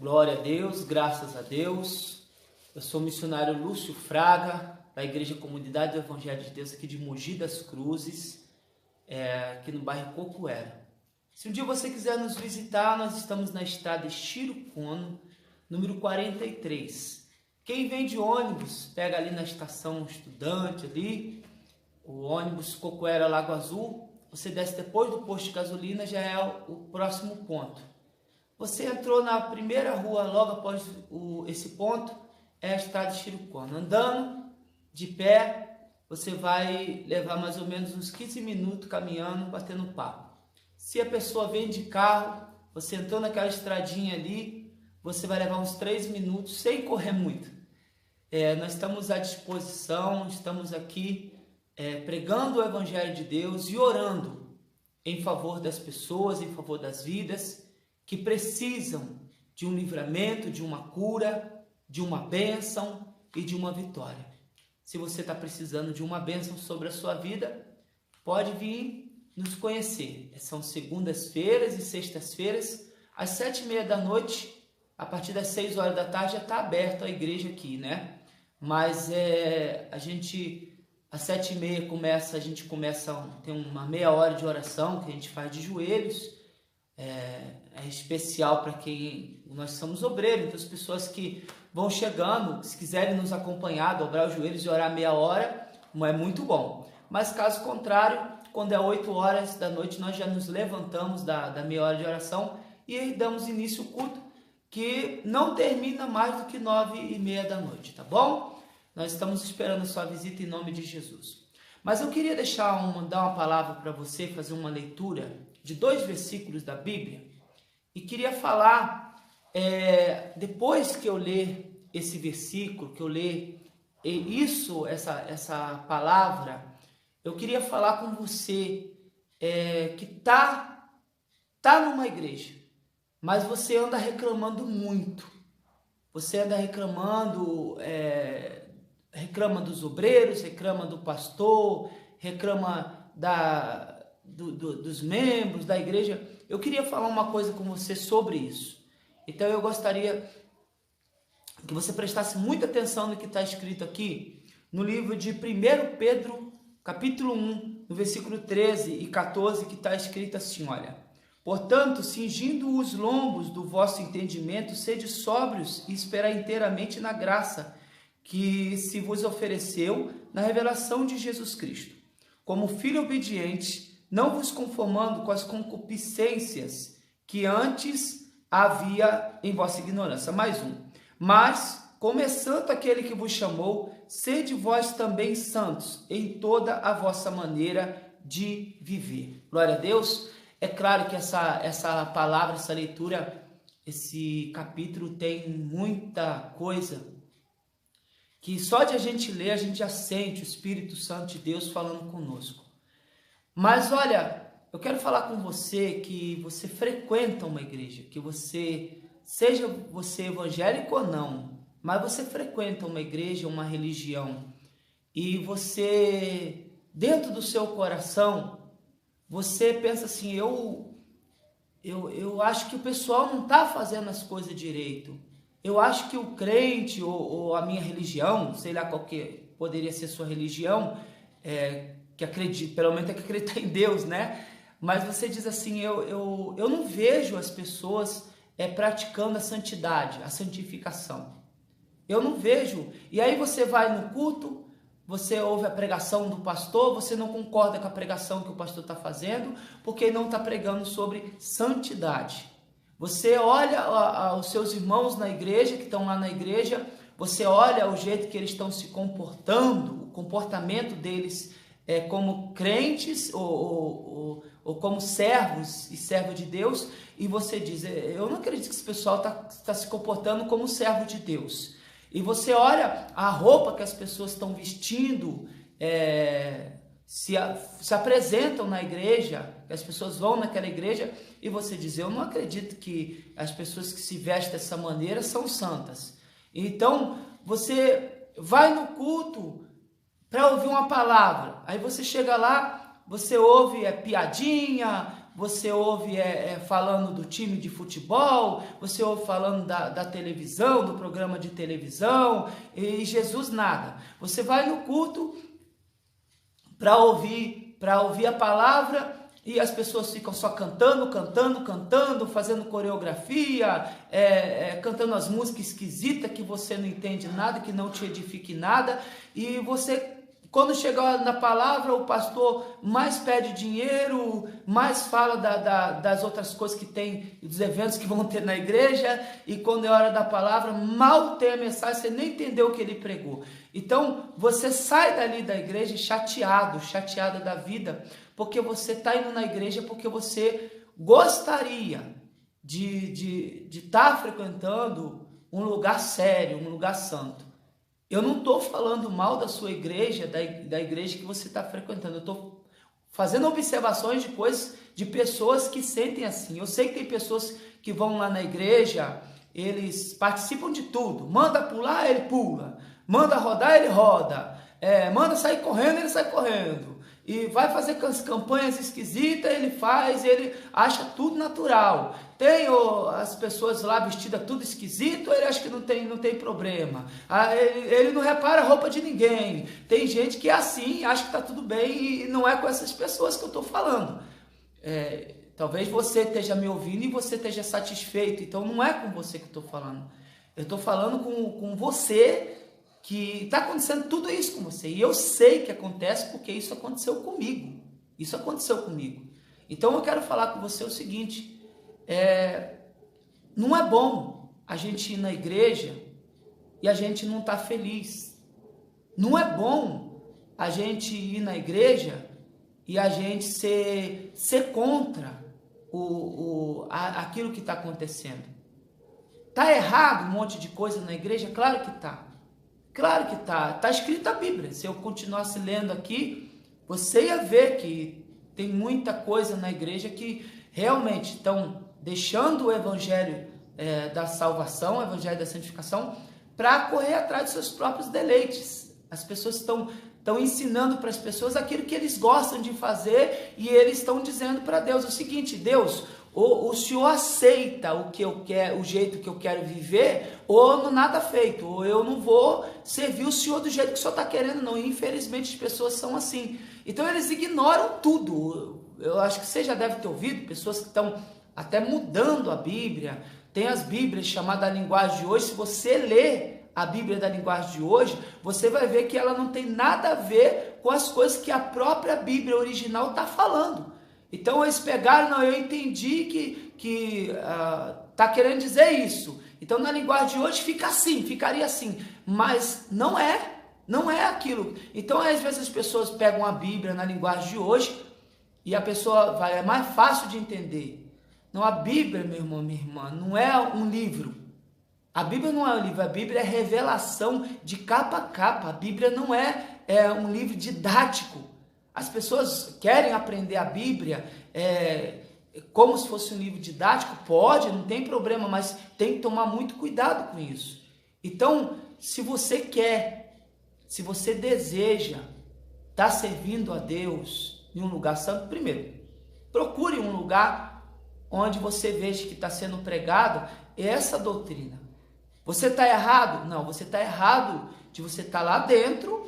Glória a Deus, graças a Deus. Eu sou o missionário Lúcio Fraga, da Igreja Comunidade do Evangelho de Deus aqui de Mogi das Cruzes, aqui no bairro Cocuera. Se um dia você quiser nos visitar, nós estamos na estrada Chirucono, número 43. Quem vem de ônibus, pega ali na estação Estudante, ali, o ônibus Cocuera Lago Azul, você desce depois do posto de gasolina, já é o próximo ponto. Você entrou na primeira rua, logo após esse ponto, é a estrada de Chirucono. Andando, de pé, você vai levar mais ou menos uns 15 minutos caminhando, batendo papo. Se a pessoa vem de carro, você entrou naquela estradinha ali, você vai levar uns 3 minutos, sem correr muito. Nós estamos à disposição, estamos aqui pregando o Evangelho de Deus e orando em favor das pessoas, em favor das vidas, que precisam de um livramento, de uma cura, de uma bênção e de uma vitória. Se você está precisando de uma bênção sobre a sua vida, pode vir nos conhecer. São segundas-feiras e sextas-feiras, às 7h30 da noite, a partir das 6 horas da tarde já está aberto a igreja aqui, né? Mas às 7h30 a gente começa, tem uma meia hora de oração que a gente faz de joelhos. É especial para quem nós somos obreiros, então as pessoas que vão chegando, se quiserem nos acompanhar, dobrar os joelhos e orar meia hora, é muito bom. Mas caso contrário, quando é 8 horas da noite, nós já nos levantamos da meia hora de oração e damos início ao culto, que não termina mais do que 9h30 da noite, tá bom? Nós estamos esperando a sua visita em nome de Jesus. Mas eu queria dar uma palavra para você, fazer uma leitura de 2 versículos da Bíblia, e queria falar, depois que eu ler esse versículo, que eu ler essa palavra, eu queria falar com você que tá numa igreja, mas você anda reclamando muito, você anda reclamando, reclama dos obreiros, reclama do pastor, reclama dos membros da igreja. Eu queria falar uma coisa com você sobre isso. Então eu gostaria que você prestasse muita atenção no que está escrito aqui no livro de 1 Pedro, capítulo 1, no versículo 13 e 14, que está escrito assim, olha: portanto, cingindo os lombos do vosso entendimento, sede sóbrios e esperai inteiramente na graça que se vos ofereceu na revelação de Jesus Cristo. Como filho obediente, não vos conformando com as concupiscências que antes havia em vossa ignorância. Mais um. Mas, como é santo aquele que vos chamou, sede vós também santos em toda a vossa maneira de viver. Glória a Deus. É claro que essa palavra, essa leitura, esse capítulo tem muita coisa que só de a gente ler, a gente já sente o Espírito Santo de Deus falando conosco. Mas olha, eu quero falar com você que você frequenta uma igreja, que seja você evangélico ou não, mas você frequenta uma igreja, uma religião, e você, dentro do seu coração, você pensa assim, eu acho que o pessoal não está fazendo as coisas direito. Eu acho que o crente ou a minha religião, sei lá qual que poderia ser sua religião, que acredita, pelo menos é que acredita em Deus, né? Mas você diz assim, eu não vejo as pessoas praticando a santidade, a santificação. Eu não vejo. E aí você vai no culto, você ouve a pregação do pastor, você não concorda com a pregação que o pastor está fazendo, porque ele não está pregando sobre santidade. Você olha os seus irmãos na igreja, que estão lá na igreja, você olha o jeito que eles estão se comportando, o comportamento deles como crentes ou como servos e servos de Deus, e você diz, eu não acredito que esse pessoal está se comportando como servo de Deus. E você olha a roupa que as pessoas estão vestindo, se apresentam na igreja, que as pessoas vão naquela igreja, e você diz, eu não acredito que as pessoas que se vestem dessa maneira são santas. Então, você vai no culto para ouvir uma palavra, aí você chega lá, você ouve piadinha, você ouve falando do time de futebol, você ouve falando da televisão, do programa de televisão, e Jesus nada. Você vai no culto para ouvir a palavra, e as pessoas ficam só cantando, fazendo coreografia, cantando as músicas esquisitas que você não entende nada, que não te edifique nada, e você, quando chega na palavra, o pastor mais pede dinheiro, mais fala das outras coisas que tem, dos eventos que vão ter na igreja, e quando é hora da palavra, mal tem a mensagem, você nem entendeu o que ele pregou. Então, você sai dali da igreja chateada da vida, porque você está indo na igreja porque você gostaria de estar frequentando um lugar sério, um lugar santo. Eu não estou falando mal da sua igreja, da igreja que você está frequentando. Eu estou fazendo observações de coisas, de pessoas que sentem assim. Eu sei que tem pessoas que vão lá na igreja, eles participam de tudo. Manda pular, ele pula. Manda rodar, ele roda. Manda sair correndo, ele sai correndo. E vai fazer campanhas esquisitas, ele faz, ele acha tudo natural. Tem as pessoas lá vestidas tudo esquisito, ele acha que não tem problema. Ele não repara a roupa de ninguém. Tem gente que é assim, acha que está tudo bem, e não é com essas pessoas que eu estou falando. Talvez você esteja me ouvindo e você esteja satisfeito, então não é com você que eu estou falando. Eu estou falando com você, que está acontecendo tudo isso com você, e eu sei que acontece porque isso aconteceu comigo, então eu quero falar com você o seguinte, não é bom a gente ir na igreja e a gente não tá feliz, não é bom a gente ir na igreja e a gente ser contra aquilo que está acontecendo. Tá errado um monte de coisa na igreja? Claro que tá. Claro que tá. Tá escrito na Bíblia. Se eu continuasse lendo aqui, você ia ver que tem muita coisa na igreja que realmente estão deixando o evangelho da salvação, o evangelho da santificação, para correr atrás dos seus próprios deleites. As pessoas estão ensinando para as pessoas aquilo que eles gostam de fazer, e eles estão dizendo para Deus o seguinte: Deus, o Senhor aceita o que eu quero, o jeito que eu quero viver, ou no nada feito, ou eu não vou servir o Senhor do jeito que o Senhor está querendo, não. E infelizmente as pessoas são assim. Então eles ignoram tudo. Eu acho que você já deve ter ouvido pessoas que estão até mudando a Bíblia. Tem as Bíblias chamadas a linguagem de hoje. Se você ler a Bíblia da linguagem de hoje, você vai ver que ela não tem nada a ver com as coisas que a própria Bíblia original está falando. Então eles pegaram, não, eu entendi que está querendo dizer isso. Então na linguagem de hoje fica assim, ficaria assim, mas não é aquilo. Então às vezes as pessoas pegam a Bíblia na linguagem de hoje e a pessoa é mais fácil de entender. Não, a Bíblia, meu irmão, minha irmã, não é um livro. A Bíblia não é um livro, a Bíblia é revelação de capa a capa. A Bíblia não é um livro didático. As pessoas querem aprender a Bíblia como se fosse um livro didático. Pode, não tem problema, mas tem que tomar muito cuidado com isso. Então, se você deseja estar servindo a Deus em um lugar santo, primeiro, procure um lugar onde você veja que está sendo pregado essa doutrina. Você está errado? Não, você está errado de você estar lá dentro,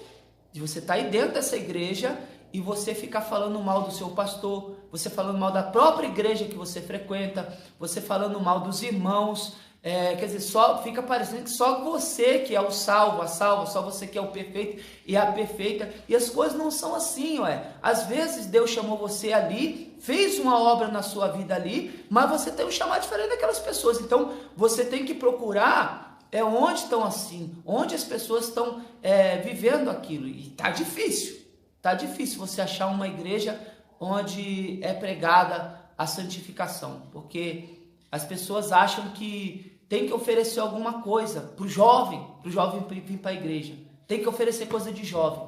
de você estar aí dentro dessa igreja e você ficar falando mal do seu pastor, você falando mal da própria igreja que você frequenta, você falando mal dos irmãos, quer dizer, só fica parecendo que só você que é o salvo, a salva, só você que é o perfeito e a perfeita, e as coisas não são assim, às vezes Deus chamou você ali, fez uma obra na sua vida ali, mas você tem um chamado diferente daquelas pessoas, então você tem que procurar onde estão assim, onde as pessoas estão vivendo aquilo, e tá difícil você achar uma igreja onde é pregada a santificação, porque as pessoas acham que tem que oferecer alguma coisa para o jovem vir para a igreja, tem que oferecer coisa de jovem,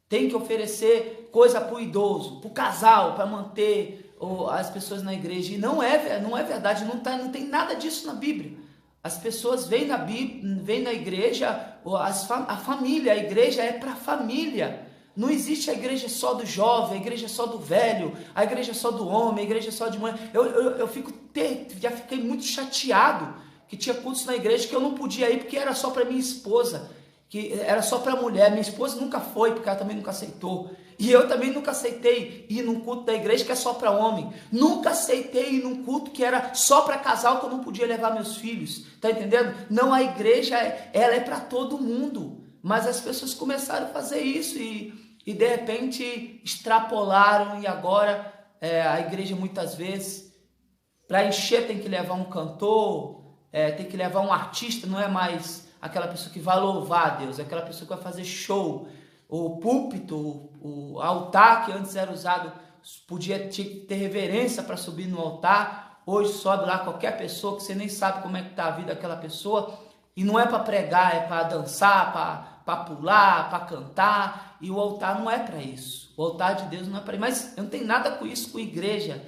tem que oferecer coisa para o idoso, para o casal, para manter as pessoas na igreja, e não é verdade, não tem nada disso na Bíblia. As pessoas vêm na igreja, a família, a igreja é para a família. Não existe a igreja só do jovem, a igreja só do velho, a igreja só do homem, a igreja só de mulher. Já fiquei muito chateado que tinha cultos na igreja que eu não podia ir porque era só para minha esposa, que era só para mulher. Minha esposa nunca foi porque ela também nunca aceitou. E eu também nunca aceitei ir num culto da igreja que é só para homem. Nunca aceitei ir num culto que era só para casal, que eu não podia levar meus filhos. Tá entendendo? Não, a igreja, ela é para todo mundo. Mas as pessoas começaram a fazer isso e de repente extrapolaram. E agora a igreja muitas vezes, para encher, tem que levar um cantor, tem que levar um artista. Não é mais aquela pessoa que vai louvar a Deus, é aquela pessoa que vai fazer show. O púlpito, o altar que antes era usado, tinha que ter reverência para subir no altar. Hoje sobe lá qualquer pessoa que você nem sabe como é que está a vida daquela pessoa. E não é para pregar, é para dançar, para pular, para cantar. E o altar não é para isso. O altar de Deus não é para isso. Mas eu não tenho nada com isso, com igreja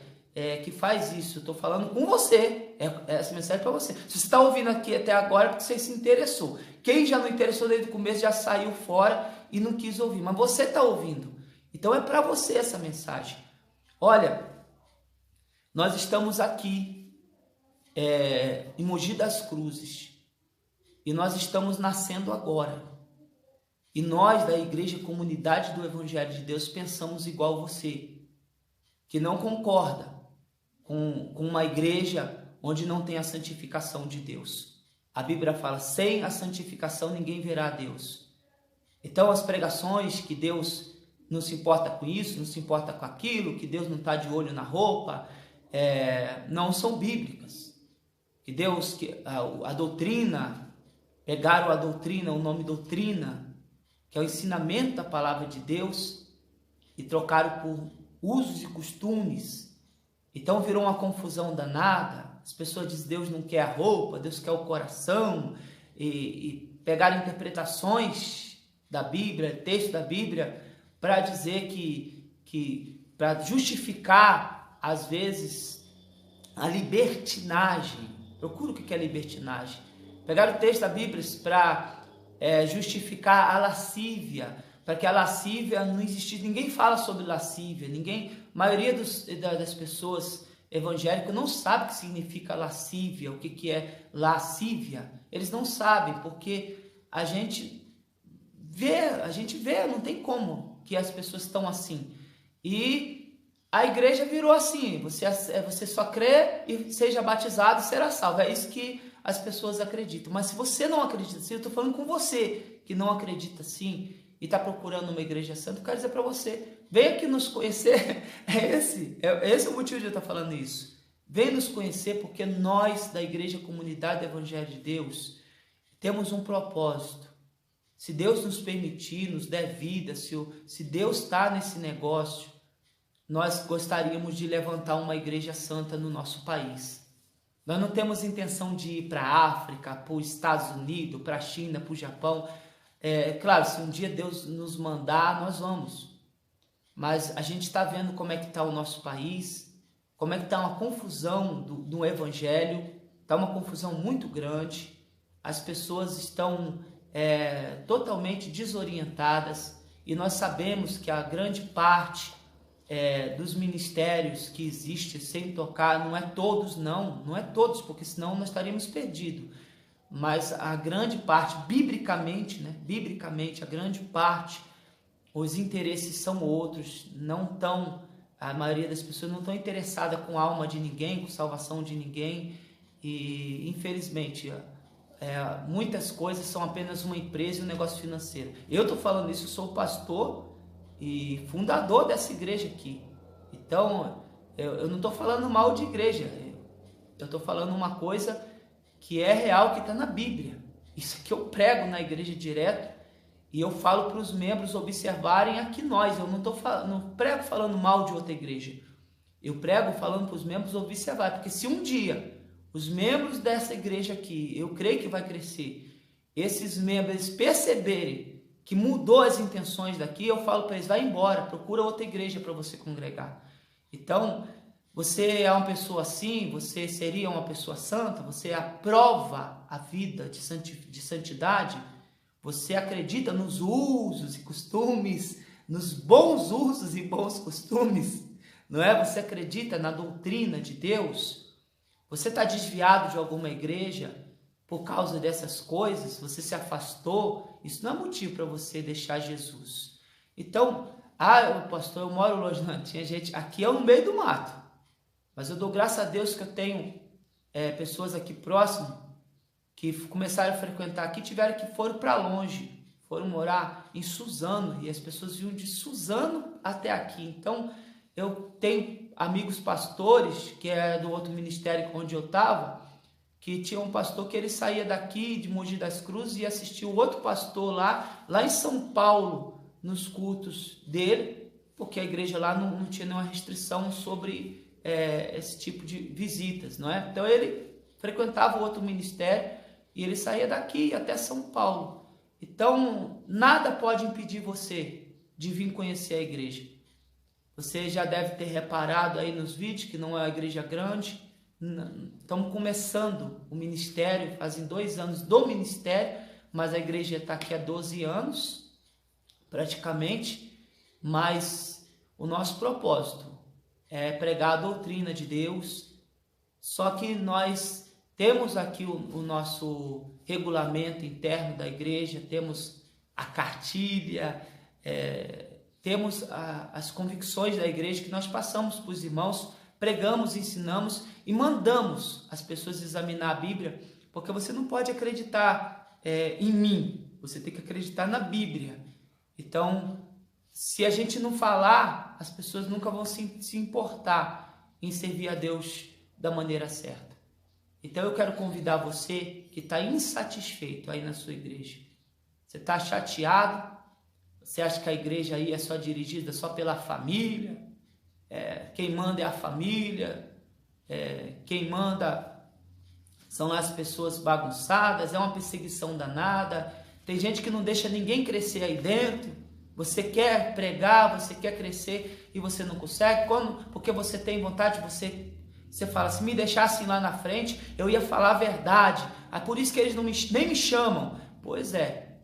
que faz isso. Eu estou falando com você. Essa mensagem é para você. Se você está ouvindo aqui até agora, é porque você se interessou. Quem já não interessou desde o começo já saiu fora e não quis ouvir, mas você está ouvindo, então é para você essa mensagem. Olha, nós estamos aqui em Mogi das Cruzes e nós estamos nascendo agora, e nós da Igreja Comunidade do Evangelho de Deus pensamos igual você, que não concorda com uma igreja onde não tem a santificação de Deus. A Bíblia fala, sem a santificação ninguém verá a Deus. Então as pregações que Deus não se importa com isso, não se importa com aquilo, que Deus não está de olho na roupa, não são bíblicas. Que Deus, a doutrina, pegaram a doutrina, o nome doutrina, que é o ensinamento da palavra de Deus, e trocaram por usos e costumes. Então virou uma confusão danada. As pessoas dizem Deus não quer a roupa, Deus quer o coração, e pegaram interpretações da Bíblia, texto da Bíblia, para dizer que para justificar, às vezes, a libertinagem. Procura o que é libertinagem. Pegaram o texto da Bíblia para justificar a lascívia, para que a lascívia não existisse. Ninguém fala sobre lascívia, a maioria das pessoas evangélicas não sabe o que significa lascívia, o que é lascívia. Eles não sabem, porque a gente vê, não tem como que as pessoas estão assim. E a igreja virou assim, você só crê e seja batizado e será salvo. É isso que as pessoas acreditam. Mas se você não acredita assim, eu estou falando com você que não acredita assim e está procurando uma igreja santa, eu quero dizer para você, venha aqui nos conhecer. Esse é o motivo de eu estar falando isso. Venha nos conhecer, porque nós da Igreja Comunidade do Evangelho de Deus temos um propósito. Se Deus nos permitir, nos der vida, se Deus está nesse negócio, nós gostaríamos de levantar uma igreja santa no nosso país. Nós não temos intenção de ir para a África, para os Estados Unidos, para a China, para o Japão. Claro, se um dia Deus nos mandar, nós vamos. Mas a gente está vendo como é que está o nosso país, como é que está uma confusão do Evangelho, está uma confusão muito grande. As pessoas estão totalmente desorientadas, e nós sabemos que a grande parte dos ministérios que existe sem tocar, não é todos, porque senão nós estaríamos perdidos, mas a grande parte, biblicamente, a grande parte, os interesses são outros, a maioria das pessoas não estão interessadas com a alma de ninguém, com salvação de ninguém, e infelizmente muitas coisas são apenas uma empresa e um negócio financeiro. Eu estou falando isso, eu sou pastor e fundador dessa igreja aqui. Então, eu não estou falando mal de igreja, eu estou falando uma coisa que é real, que está na Bíblia. Isso que eu prego na igreja direto, e eu falo para os membros observarem aqui nós. Eu não prego falando mal de outra igreja, eu prego falando para os membros observar, porque se um dia os membros dessa igreja aqui, eu creio que vai crescer, esses membros perceberem que mudou as intenções daqui, eu falo para eles, vai embora, procura outra igreja para você congregar. Então, você é uma pessoa assim, você seria uma pessoa santa, você aprova a vida de santidade, você acredita nos usos e costumes nos bons usos e bons costumes, não é? Você acredita na doutrina de Deus? Você está desviado de alguma igreja por causa dessas coisas? Você se afastou? Isso não é motivo para você deixar Jesus. Então, pastor, eu moro longe. Não, tinha gente, aqui é no meio do mato, mas eu dou graças a Deus que eu tenho pessoas aqui próximo que começaram a frequentar aqui, foram para longe, foram morar em Suzano, e as pessoas vinham de Suzano até aqui. Então, eu tenho amigos pastores, que é do outro ministério onde eu estava, que tinha um pastor que ele saía daqui, de Mogi das Cruzes, e assistia o outro pastor lá em São Paulo, nos cultos dele, porque a igreja lá não tinha nenhuma restrição sobre esse tipo de visitas, não é? Então, ele frequentava o outro ministério, e ele saía daqui até São Paulo. Então, nada pode impedir você de vir conhecer a igreja. Você já deve ter reparado aí nos vídeos que não é uma igreja grande. Estamos começando o ministério, fazem 2 anos do ministério, mas a igreja está aqui há 12 anos, praticamente. Mas o nosso propósito é pregar a doutrina de Deus. Só que nós temos aqui o nosso regulamento interno da igreja, temos a cartilha, temos as convicções da igreja que nós passamos para os irmãos, pregamos, ensinamos e mandamos as pessoas examinar a Bíblia, porque você não pode acreditar em mim, você tem que acreditar na Bíblia. Então, se a gente não falar, as pessoas nunca vão se importar em servir a Deus da maneira certa. Então eu quero convidar você que está insatisfeito aí na sua igreja. Você está chateado? Você acha que a igreja aí é só dirigida só pela família? Quem manda é a família? Quem manda são as pessoas bagunçadas? É uma perseguição danada? Tem gente que não deixa ninguém crescer aí dentro. Você quer pregar, você quer crescer e você não consegue? Porque você tem vontade, você fala, se me deixassem lá na frente, eu ia falar a verdade. Por isso que eles nem me chamam. Pois é,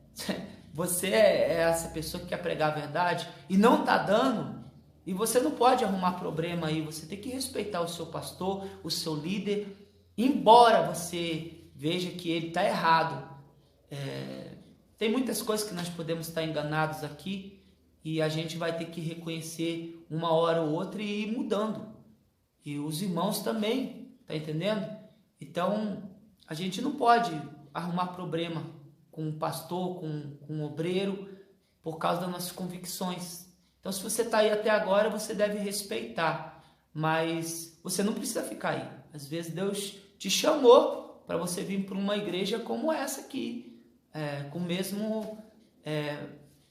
você é essa pessoa que quer pregar a verdade e não está dando. E você não pode arrumar problema aí. Você tem que respeitar o seu pastor, o seu líder. Embora você veja que ele está errado. Tem muitas coisas que nós podemos estar enganados aqui. E a gente vai ter que reconhecer uma hora ou outra e ir mudando. E os irmãos também, tá entendendo? Então, a gente não pode arrumar problema com o pastor, com o obreiro, por causa das nossas convicções. Então, se você está aí até agora, você deve respeitar, mas você não precisa ficar aí. Às vezes Deus te chamou para você vir para uma igreja como essa aqui, com mesmo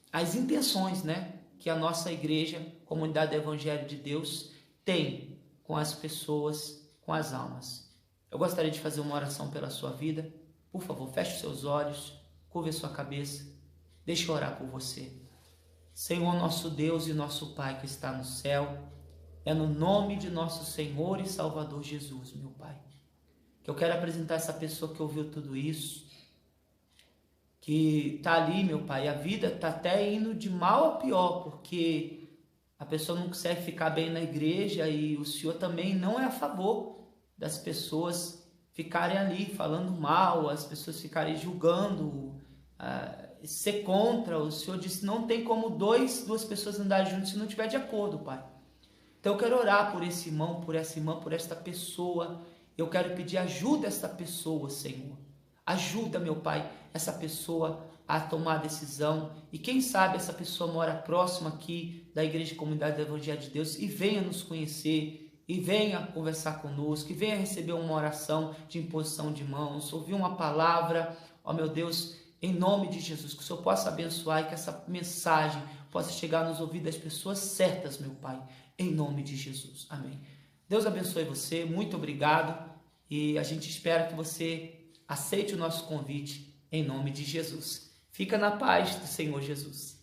as intenções, né, que a nossa igreja, Comunidade do Evangelho de Deus, tem com as pessoas, com as almas. Eu gostaria de fazer uma oração pela sua vida. Por favor, feche os seus olhos, curve a sua cabeça, deixe eu orar por você. Senhor, nosso Deus e nosso Pai que está no céu, é no nome de nosso Senhor e Salvador Jesus, meu Pai, que eu quero apresentar essa pessoa que ouviu tudo isso, que está ali, meu Pai, a vida está até indo de mal a pior, porque a pessoa não consegue ficar bem na igreja e o Senhor também não é a favor das pessoas ficarem ali falando mal, as pessoas ficarem julgando, ser contra. O Senhor disse, não tem como duas pessoas andarem juntas se não estiver de acordo, Pai. Então eu quero orar por esse irmão, por essa irmã, por esta pessoa. Eu quero pedir ajuda a esta pessoa, Senhor. Ajuda, meu Pai, essa pessoa a tomar a decisão. E quem sabe essa pessoa mora próxima aqui da Igreja Comunidade do Evangelho de Deus e venha nos conhecer, e venha conversar conosco, e venha receber uma oração de imposição de mãos, ouvir uma palavra, ó meu Deus, em nome de Jesus, que o Senhor possa abençoar e que essa mensagem possa chegar nos ouvidos das pessoas certas, meu Pai, em nome de Jesus. Amém. Deus abençoe você, muito obrigado, e a gente espera que você aceite o nosso convite em nome de Jesus. Fica na paz do Senhor Jesus.